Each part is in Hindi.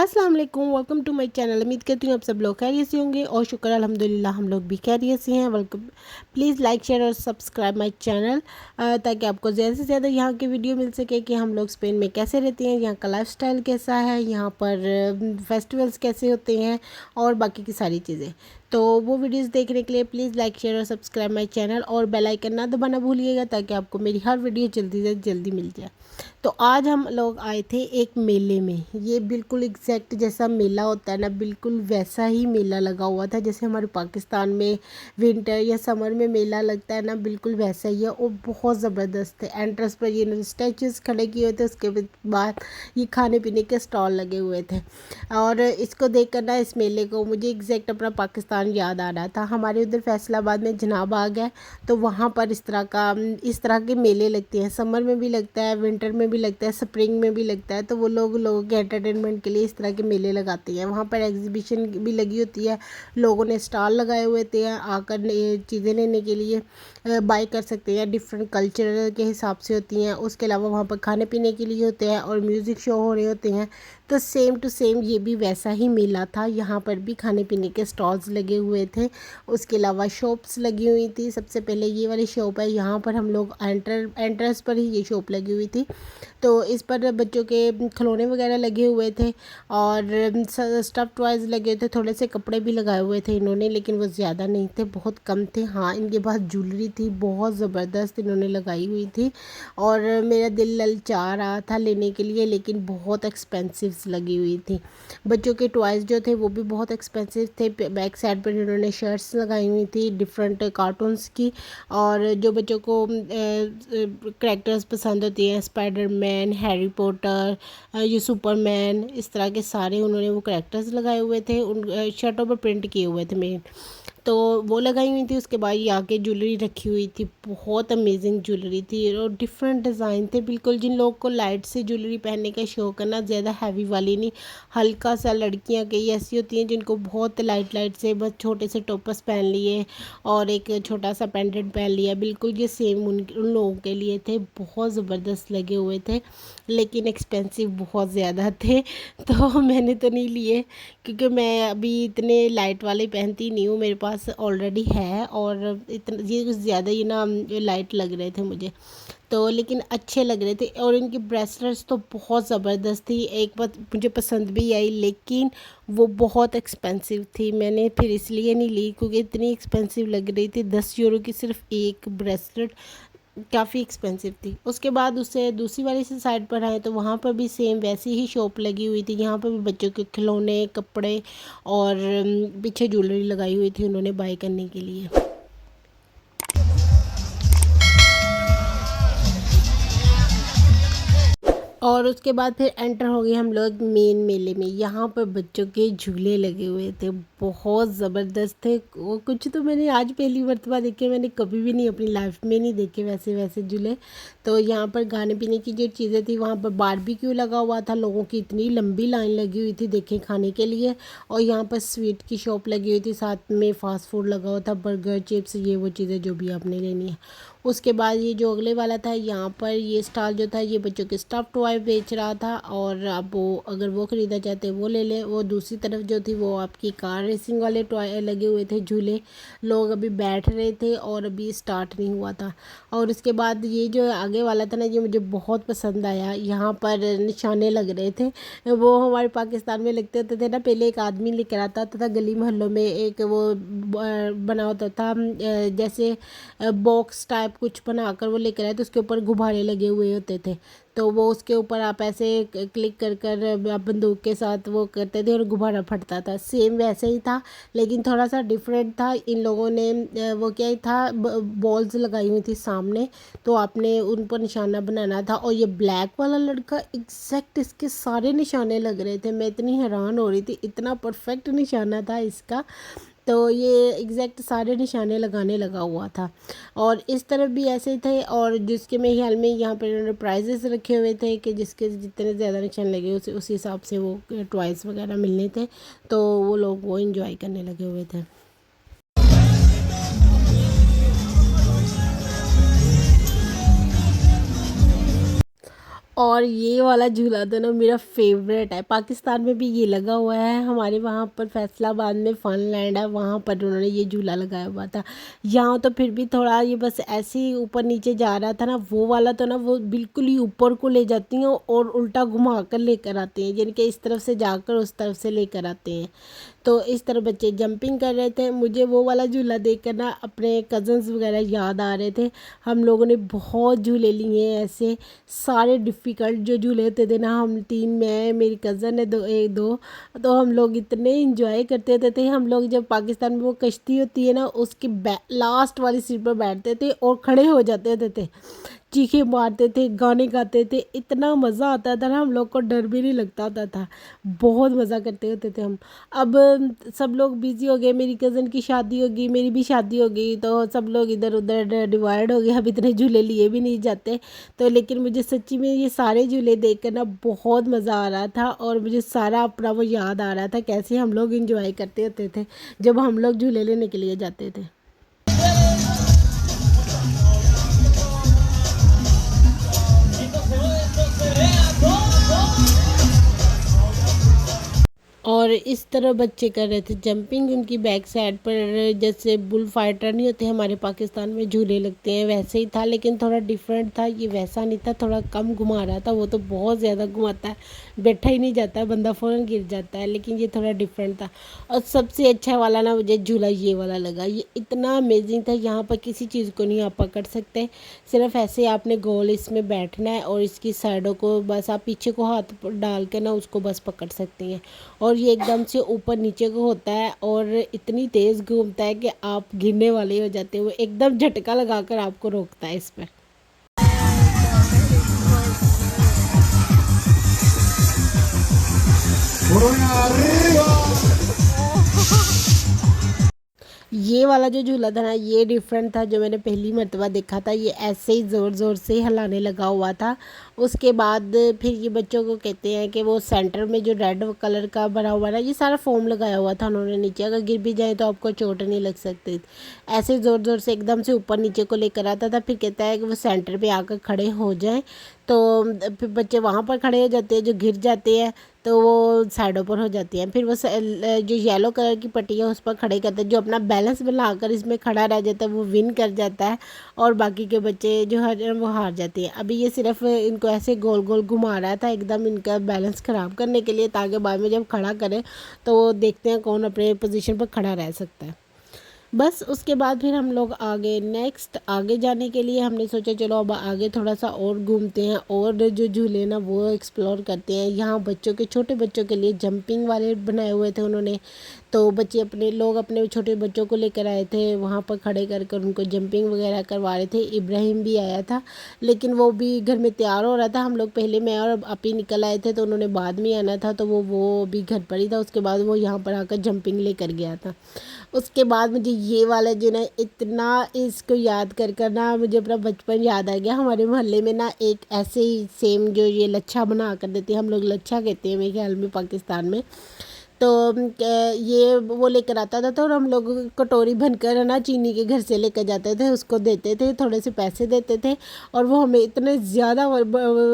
अस्सलाम वालेकुम, वेलकम टू माय चैनल। उम्मीद करती हूँ आप सब लोग खैरियत से होंगे और शुक्र अल्हम्दुलिल्लाह हम लोग भी खैरियत से हैं। वेलकम, प्लीज़ लाइक शेयर और सब्सक्राइब माय चैनल ताकि आपको ज़्यादा से ज़्यादा यहाँ की वीडियो मिल सके कि हम लोग स्पेन में कैसे रहते हैं, यहाँ का लाइफस्टाइल कैसा है, यहाँ पर फेस्टिवल्स कैसे होते हैं और बाकी की सारी चीज़ें। तो वो वीडियोस देखने के लिए प्लीज़ लाइक शेयर और सब्सक्राइब माय चैनल और बेल आइकन ना दबाना भूलिएगा ताकि आपको मेरी हर वीडियो जल्दी से जल्दी मिल जाए। तो आज हम लोग आए थे एक मेले में। ये बिल्कुल एग्जैक्ट जैसा मेला होता है ना, बिल्कुल वैसा ही मेला लगा हुआ था जैसे हमारे पाकिस्तान में विंटर या समर में मेला लगता है ना, बिल्कुल वैसा ही है और बहुत ज़बरदस्त है। एंट्रेंस पर ये स्टैचूज़ खड़े किए हुए थे, उसके बाद ये खाने पीने के स्टॉल लगे हुए थे और इसको देख कर ना, इस मेले को, मुझे एग्जैक्ट अपना पाकिस्तान याद आ रहा था। हमारे उधर फैसलाबाद में जनाब बाग है, तो वहाँ पर इस तरह के मेले लगते हैं। समर में भी लगता है, विंटर में भी लगता है, स्प्रिंग में भी लगता है। तो वो लोगों के एंटरटेनमेंट के लिए इस तरह के मेले लगाते हैं। वहाँ पर एग्जीबिशन भी लगी होती है, लोगों ने स्टॉल लगाए हुए थे, आकर चीज़ें लेने के लिए बाई कर सकते हैं। डिफरेंट कल्चर के हिसाब से होती हैं। उसके अलावा वहाँ पर खाने पीने के लिए होते हैं और म्यूज़िक शो हो रहे होते हैं। तो सेम टू सेम ये भी वैसा ही मेला था। यहाँ पर भी खाने पीने के स्टॉल्स लगे हुए थे, उसके अलावा शॉप्स लगी हुई थी। सबसे पहले ये वाली शॉप है, यहाँ पर हम लोग एंट्रेंस पर ही ये शॉप लगी हुई थी। तो इस पर बच्चों के खिलौने वगैरह लगे हुए थे और स्टफ टॉयज़ लगे थे। थोड़े से कपड़े भी लगाए हुए थे इन्होंने, लेकिन वो ज़्यादा नहीं थे, बहुत कम थे। हाँ, इनके पास ज्वेलरी थी, बहुत ज़बरदस्त इन्होंने लगाई हुई थी और मेरा दिल ललचा रहा था लेने के लिए, लेकिन बहुत एक्सपेंसिव लगी हुई थी। बच्चों के टॉयज़ जो थे वो भी बहुत एक्सपेंसिव थे। बैक साइड पर इन्होंने शर्ट्स लगाई हुई थी डिफरेंट कार्टून्स की, और जो बच्चों को करैक्टर्स पसंद होती हैं, स्पाइडरमैन, हैरी पॉटर, ये सुपरमैन, इस तरह के सारे उन्होंने वो करैक्टर्स लगाए हुए थे। उन शर्टों पर प्रिंट किए हुए थे मेन, तो वो लगाई हुई थी। उसके बाद ये आके ज्वेलरी रखी हुई थी, बहुत अमेजिंग ज्वेलरी थी और डिफरेंट डिज़ाइन थे बिल्कुल। जिन लोगों को लाइट से ज्वेलरी पहनने का शौक है ना, ज़्यादा हैवी वाली नहीं, हल्का सा, लड़कियां कई ऐसी होती हैं जिनको बहुत लाइट लाइट से, बस छोटे से टॉपर्स पहन लिए और एक छोटा सा पेंडेंट पहन लिया, बिल्कुल ये सेम उन लोगों के लिए थे। बहुत ज़बरदस्त लगे हुए थे, लेकिन एक्सपेंसिव बहुत ज़्यादा थे। तो मैंने तो नहीं लिए क्योंकि मैं अभी इतने लाइट वाले पहनती नहीं हूँ, मेरे पास ऑलरेडी है और इतना ये कुछ ज़्यादा ही ना लाइट लग रहे थे मुझे, तो लेकिन अच्छे लग रहे थे। और इनकी ब्रेसलेट्स तो बहुत ज़बरदस्त थी, एक बात मुझे पसंद भी आई, लेकिन वो बहुत एक्सपेंसिव थी। मैंने फिर इसलिए नहीं ली क्योंकि इतनी एक्सपेंसिव लग रही थी। 10 यूरो की सिर्फ एक ब्रेसलेट, काफ़ी एक्सपेंसिव थी। उसके बाद उससे दूसरी वाली से साइड पर आए तो वहाँ पर भी सेम वैसी ही शॉप लगी हुई थी। यहाँ पर भी बच्चों के खिलौने, कपड़े और पीछे ज्वेलरी लगाई हुई थी उन्होंने बाई करने के लिए। और उसके बाद फिर एंटर हो गए हम लोग मेन मेले में। यहाँ पर बच्चों के झूले लगे हुए थे, बहुत ज़बरदस्त थे वो। कुछ तो मैंने आज पहली मर्तबा देखे, मैंने कभी भी नहीं अपनी लाइफ में नहीं देखे वैसे वैसे झूले। तो यहाँ पर खाने पीने की जो चीज़ें थी, वहाँ पर बारबेक्यू लगा हुआ था, लोगों की इतनी लंबी लाइन लगी हुई थी देखें खाने के लिए। और यहाँ पर स्वीट की शॉप लगी हुई थी, साथ में फास्ट फूड लगा हुआ था, बर्गर, चिप्स, ये वो चीज़ें जो भी आपने लेनी है। उसके बाद ये जो अगले वाला था, यहाँ पर ये स्टॉल जो था ये बच्चों के स्टफ टॉय बेच रहा था और अब वो अगर वो ख़रीदना चाहते वो ले लें। वो दूसरी तरफ जो थी वो आपकी कार रेसिंग वाले टॉय लगे हुए थे, झूले। लोग अभी बैठ रहे थे और अभी स्टार्ट नहीं हुआ था। और उसके बाद ये जो आगे वाला था ना, ये मुझे बहुत पसंद आया। यहाँ पर निशाने लग रहे थे, वो हमारे पाकिस्तान में लगते होते थे ना, पहले एक आदमी लेकर आता था गली मोहल्लों में, एक वो बना होता था जैसे बॉक्स टाइप कुछ बनाकर वो लेकर आए, तो उसके ऊपर गुब्बारे लगे हुए होते थे। तो वो उसके ऊपर आप ऐसे क्लिक कर कर आप बंदूक के साथ वो करते थे और गुब्बारा फटता था। सेम वैसे ही था, लेकिन थोड़ा सा डिफरेंट था। इन लोगों ने वो क्या ही था, बॉल्स लगाई हुई थी सामने, तो आपने उन पर निशाना बनाना था। और ये ब्लैक वाला लड़का एग्जैक्ट इसके सारे निशाने लग रहे थे, मैं इतनी हैरान हो रही थी, इतना परफेक्ट निशाना था इसका। तो ये एग्जैक्ट सारे निशाने लगाने लगा हुआ था। और इस तरफ भी ऐसे थे, और जिसके मेरे ख्याल में यहाँ पर इन्होंने प्राइजेस रखे हुए थे कि जिसके जितने ज़्यादा निशान लगे उस हिसाब से वो टॉयज़ वगैरह मिलने थे, तो वो लोग वो इंजॉय करने लगे हुए थे। और ये वाला झूला तो ना मेरा फेवरेट है। पाकिस्तान में भी ये लगा हुआ है, हमारे वहाँ पर फैसलाबाद में फन लैंड है, वहाँ पर उन्होंने ये झूला लगाया हुआ था। यहाँ तो फिर भी थोड़ा ये बस ऐसे ही ऊपर नीचे जा रहा था ना, वो वाला तो ना वो बिल्कुल ही ऊपर को ले जाती हैं और उल्टा घुमा कर लेकर आते हैं, यानी कि इस तरफ से जाकर उस तरफ से लेकर आते हैं। तो इस तरह बच्चे जंपिंग कर रहे थे। मुझे वो वाला झूला देख कर ना अपने कज़न्स वगैरह याद आ रहे थे। हम लोगों ने बहुत झूले लिए हैं ऐसे, सारे डिफ़िकल्ट जो झूले होते थे ना, हम तीन, मैं, मेरी कज़न है दो, तो हम लोग इतने इंजॉय करते थे। हम लोग जब पाकिस्तान में वो कश्ती होती है ना, उसकी लास्ट वाली सीट पर बैठते थे और खड़े हो जाते थे, चीखे मारते थे, गाने गाते थे, इतना मज़ा आता था ना, हम लोग को डर भी नहीं लगता होता था। बहुत मज़ा करते होते थे हम। अब सब लोग बिज़ी हो गए, मेरी कज़न की शादी हो गई, मेरी भी शादी हो गई, तो सब लोग इधर उधर डिवाइड हो गए, अब इतने झूले लिए भी नहीं जाते। तो लेकिन मुझे सच्ची में ये सारे झूले देख कर ना बहुत मज़ा आ रहा था, और मुझे सारा अपना वो याद आ रहा था कैसे हम लोग इंजॉय करते होते थे जब हम लोग झूले लेने के लिए जाते थे। और इस तरह बच्चे कर रहे थे जंपिंग, उनकी बैक साइड पर जैसे बुल फाइटर नहीं होते हमारे पाकिस्तान में झूले लगते हैं, वैसे ही था, लेकिन थोड़ा डिफरेंट था। ये वैसा नहीं था, थोड़ा कम घुमा रहा था, वो तो बहुत ज़्यादा घुमाता है, बैठा ही नहीं जाता है, बंदा फ़ौरन गिर जाता है, लेकिन ये थोड़ा डिफरेंट था। और सबसे अच्छा वाला ना मुझे झूला ये वाला लगा, ये इतना अमेजिंग था। यहाँ पर किसी चीज़ को नहीं आप पकड़ सकते, सिर्फ ऐसे आपने गोल इसमें बैठना है और इसकी साइडों को बस आप पीछे को हाथ डाल के ना उसको बस पकड़ सकती हैं। और ये एकदम से ऊपर नीचे को होता है और इतनी तेज़ घूमता है कि आप गिरने वाले हो जाते हो, एकदम झटका लगाकर आपको रोकता है इस पर। ये वाला जो झूला था ना, ये डिफरेंट था, जो मैंने पहली मर्तबा देखा था। ये ऐसे ही ज़ोर ज़ोर से हिलाने लगा हुआ था। उसके बाद फिर ये बच्चों को कहते हैं कि वो सेंटर में जो रेड कलर का बना हुआ ना, ये सारा फोम लगाया हुआ था उन्होंने नीचे, अगर गिर भी जाए तो आपको चोट नहीं लग सकती। ऐसे ज़ोर ज़ोर से एकदम से ऊपर नीचे को लेकर आता था। फिर कहता है कि वो सेंटर पे आकर खड़े हो जाएं, तो फिर बच्चे वहाँ पर खड़े हो जाते हैं, जो गिर जाते हैं तो वो साइडों पर हो जाती हैं। फिर वो जो येलो कलर की पट्टी है उस पर खड़े करते हैं, जो अपना बैलेंस बनाकर इसमें खड़ा रह जाता है वो विन कर जाता है, और बाकी के बच्चे जो है वो हार जाते हैं। अभी ये सिर्फ इनको ऐसे गोल गोल घुमा रहा था एकदम इनका बैलेंस ख़राब करने के लिए, ताकि बाद में जब खड़ा करें तो वो देखते हैं कौन अपने पोजीशन पर खड़ा रह सकता है। बस उसके बाद फिर हम लोग आगे नेक्स्ट आगे जाने के लिए हमने सोचा चलो अब आगे थोड़ा सा और घूमते हैं और जो झूले ना वो एक्सप्लोर करते हैं। यहाँ बच्चों के छोटे बच्चों के लिए जंपिंग वाले बनाए हुए थे उन्होंने, तो बच्चे अपने लोग अपने छोटे बच्चों को लेकर आए थे, वहाँ पर खड़े कर कर उनको जंपिंग वगैरह करवा रहे थे। इब्राहिम भी आया था, लेकिन वो भी घर में तैयार हो रहा था। हम लोग पहले मैं और आप ही निकल आए थे, तो उन्होंने बाद में आना था, तो वो भी घर पर ही था। उसके बाद वो यहाँ पर आकर जंपिंग लेकर गया था। उसके बाद मुझे ये वाला जो ना इतना इसको याद कर कर ना मुझे अपना बचपन याद आ गया। हमारे मोहल्ले में ना एक ऐसे ही सेम जो ये लच्छा बना कर देते हैं, हम लोग लच्छा कहते हैं मेरे ख्याल में पाकिस्तान में, तो ये वो लेकर आता था, तो और हम लोग कटोरी भरकर ना चीनी के घर से लेकर जाते थे, उसको देते थे, थोड़े से पैसे देते थे, और वो हमें इतने ज़्यादा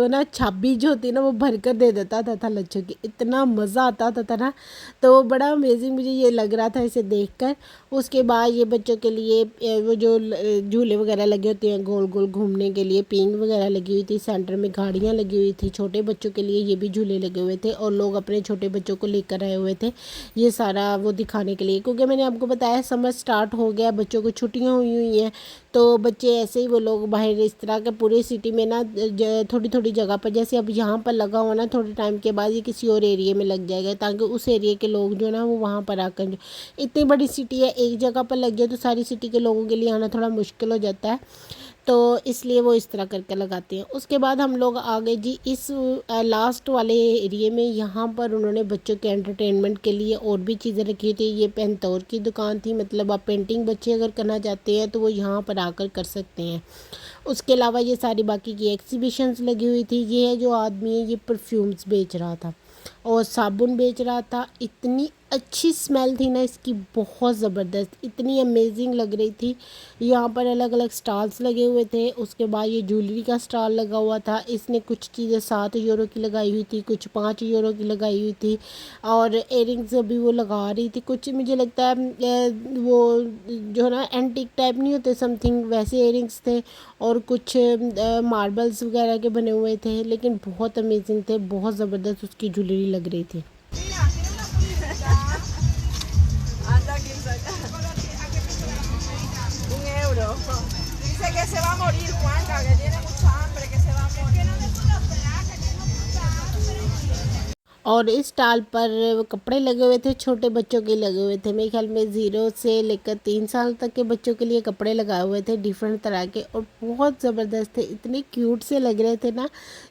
ना छाबी जो होती है ना वो भर कर दे देता था लच्छों की, इतना मज़ा आता था ना। तो बड़ा अमेजिंग मुझे ये लग रहा था इसे देख कर। उसके बाद ये बच्चों के लिए वो जो झूले वगैरह लगे होते हैं गोल गोल घूमने के लिए, पिंग वगैरह लगी हुई थी, सेंटर में गाड़ियाँ लगी हुई थी, छोटे बच्चों के लिए ये भी झूले लगे हुए थे, और लोग अपने छोटे बच्चों को लेकर आए हुए थे ये सारा वो दिखाने के लिए, क्योंकि मैंने आपको बताया समर स्टार्ट हो गया, बच्चों को छुट्टियां हुई हैं, तो बच्चे ऐसे ही वो लोग बाहर इस तरह के पूरे सिटी में ना थोड़ी थोड़ी जगह पर, जैसे अब यहाँ पर लगा हुआ ना, थोड़े टाइम के बाद ये किसी और एरिया में लग जाएगा, ताकि उस एरिया के लोग जो ना वो वहाँ पर आकर, इतनी बड़ी सिटी है एक जगह पर लग गया तो सारी सिटी के लोगों के लिए आना थोड़ा मुश्किल हो जाता है, तो इसलिए वो इस तरह करके लगाते हैं। उसके बाद हम लोग आगे जी इस लास्ट वाले एरिए में, यहाँ पर उन्होंने बच्चों के एंटरटेनमेंट के लिए और भी चीज़ें रखी थी। ये पेंतौर की दुकान थी, मतलब आप पेंटिंग बच्चे अगर करना चाहते हैं तो वो यहाँ पर आकर कर सकते हैं। उसके अलावा ये सारी बाकी की एग्जीबिशंस लगी हुई थी। ये है जो आदमी है ये परफ्यूम्स बेच रहा था और साबुन बेच रहा था। इतनी अच्छी स्मेल थी ना इसकी, बहुत ज़बरदस्त, इतनी अमेजिंग लग रही थी। यहाँ पर अलग अलग स्टॉल्स लगे हुए थे। उसके बाद ये ज्वेलरी का स्टॉल लगा हुआ था। इसने कुछ चीज़ें 7 यूरो की लगाई हुई थी, कुछ 5 यूरो की लगाई हुई थी। और एयरिंग्स अभी वो लगा रही थी। कुछ मुझे लगता है वो जो है ना एंटीक टाइप नहीं होते समथिंग, वैसे एयरिंग्स थे। और कुछ मार्बल्स वगैरह के बने हुए थे, लेकिन बहुत अमेजिंग थे, बहुत ज़बरदस्त उसकी ज्वेलरी लग रही थी। Anda aquí saca. 1 euro. Dice que se va a morir, Juanca, que tiene mucha hambre, que se va a morir. और इस स्टॉल पर कपड़े लगे हुए थे, छोटे बच्चों के लगे हुए थे। मेरे ख्याल में 0 से लेकर 3 साल तक के बच्चों के लिए कपड़े लगाए हुए थे डिफरेंट तरह के, और बहुत ज़बरदस्त थे, इतने क्यूट से लग रहे थे ना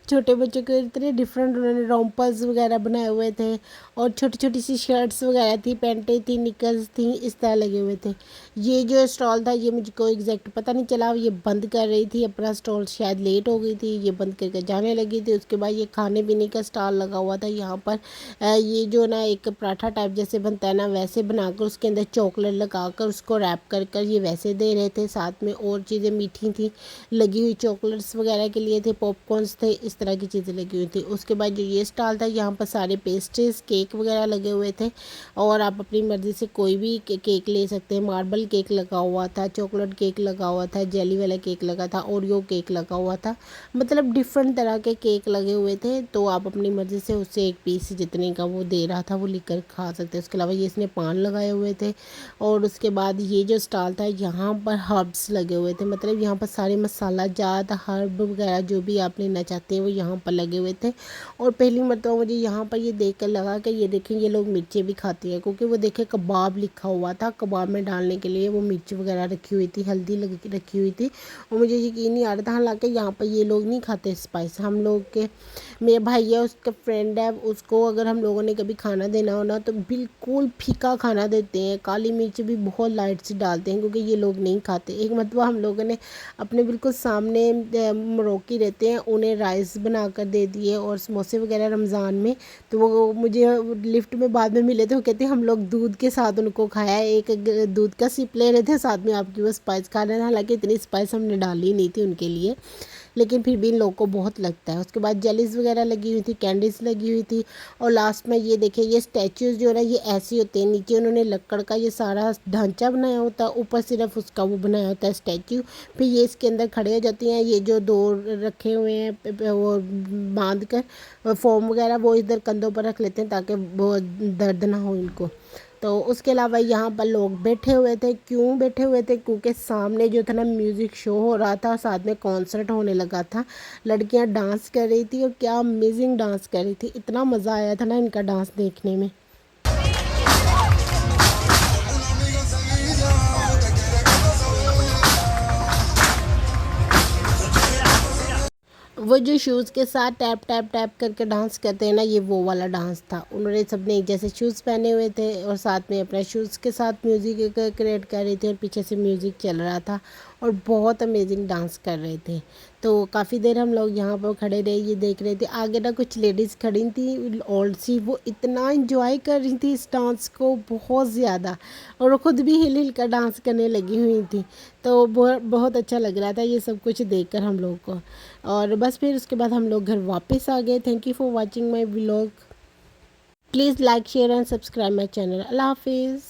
छोटे बच्चों के। इतने डिफरेंट उन्होंने रोम्पर्स वगैरह बनाए हुए थे, और छोटी छोटी सी शर्ट्स वगैरह थी, पैंटें थी, निकर्स थी, इस तरह लगे हुए थे। ये जो स्टॉल था ये मुझको एग्जैक्ट पता नहीं चला, ये बंद कर रही थी अपना स्टॉल, शायद लेट हो गई थी, ये बंद करके जाने लगी थी। उसके बाद ये खाने पीने का स्टॉल लगा हुआ था यहाँ पर। ये जो ना एक पराठा टाइप जैसे बनता है ना, वैसे बनाकर उसके अंदर चॉकलेट लगाकर उसको रैप कर कर ये वैसे दे रहे थे। साथ में और चीज़ें मीठी थी लगी हुई, चॉकलेट्स वगैरह के लिए थे, पॉपकॉर्न्स थे, इस तरह की चीज़ें लगी हुई थी। उसके बाद जो ये स्टॉल था यहाँ पर सारे पेस्ट्रीज, केक वगैरह लगे हुए थे, और आप अपनी मर्ज़ी से कोई भी केक ले सकते हैं। मार्बल केक लगा हुआ था, चॉकलेट केक लगा हुआ था, जेली वाला केक लगा था, ओरियो केक लगा हुआ था, मतलब डिफरेंट तरह के केक लगे हुए थे। तो आप अपनी मर्ज़ी से उससे एक पीस जितने का वो दे रहा था वो लेकर खा सकते हैं। उसके अलावा ये इसने पान लगाए हुए थे। और उसके बाद ये जो स्टॉल था यहाँ पर हर्ब्स लगे हुए थे, मतलब यहाँ पर सारे मसाला जात हर्ब वगैरह जो भी आप लेना चाहते हैं वो यहाँ पर लगे हुए थे। और पहली मरतबा मुझे यहाँ पर ये देख कर लगा कि ये देखें ये लोग मिर्चें भी खाती हैं, क्योंकि वो देखे कबाब लिखा हुआ था, कबाब में डालने के लिए वो मिर्च वगैरह रखी हुई थी, हल्दी रखी हुई थी। और मुझे यकीन नहीं आ रहा था, हालांकि यहाँ पर ये लोग नहीं खाते स्पाइस। हम लोग के मेरा भाई है, उसका फ्रेंड है, उसको अगर हम लोगों ने कभी खाना देना हो ना तो बिल्कुल फीका खाना देते हैं, काली मिर्च भी बहुत लाइट से डालते हैं, क्योंकि ये लोग नहीं खाते। एक मरतबा हम लोगों ने अपने बिल्कुल सामने मरोकी रहते हैं, उन्हें राइस बना कर दे दिए और समोसे वगैरह रमज़ान में। तो वो मुझे लिफ्ट में बाद में मिले थे, वो कहते हम लोग दूध के साथ उनको खाया, एक दूध का सिप ले रहे थे, साथ में आपकी वो स्पाइस खा रहे थे। हालांकि इतनी स्पाइस हमने डाली नहीं थी उनके लिए, लेकिन फिर भी इन लोगों को बहुत लगता है। उसके बाद जेलीज वगैरह लगी हुई थी, कैंडीज लगी हुई थी। और लास्ट में ये देखिए ये स्टैचूज़ जो है ना ये ऐसे होते हैं, नीचे उन्होंने लकड़ का ये सारा ढांचा बनाया होता है, ऊपर सिर्फ उसका वो बनाया होता है स्टैचू। फिर ये इसके अंदर खड़े हो जाती हैं, ये जो 2 रखे हुए हैं वो बांध कर फॉर्म वगैरह वो इधर कंधों पर रख लेते हैं ताकि वो दर्द ना हो इनको। तो उसके अलावा यहाँ पर लोग बैठे हुए थे। क्यों बैठे हुए थे? क्योंकि सामने जो था ना म्यूज़िक शो हो रहा था, साथ में कॉन्सर्ट होने लगा था। लड़कियाँ डांस कर रही थी और क्या अमेजिंग डांस कर रही थी, इतना मज़ा आया था ना इनका डांस देखने में। वो जो शूज़ के साथ टैप टैप टैप करके डांस करते हैं ना, ये वो वाला डांस था। उन्होंने सबने एक जैसे शूज़ पहने हुए थे और साथ में अपने शूज़ के साथ म्यूज़िक क्रिएट कर रहे थे और पीछे से म्यूज़िक चल रहा था और बहुत अमेजिंग डांस कर रहे थे। तो काफ़ी देर हम लोग यहाँ पर खड़े रहे, ये देख रहे थे। आगे ना कुछ लेडीज़ खड़ी थी ओल्ड सी, वो इतना इंजॉय कर रही थी इस डांस को, बहुत ज़्यादा, और वो खुद भी हिल हिल कर डांस करने लगी हुई थी। तो बहुत अच्छा लग रहा था ये सब कुछ देखकर हम लोग को। और बस फिर उसके बाद हम लोग घर वापस आ गए। Thank you for watching my vlog. Please like share and subscribe my channel. अल्लाह हाफिज़।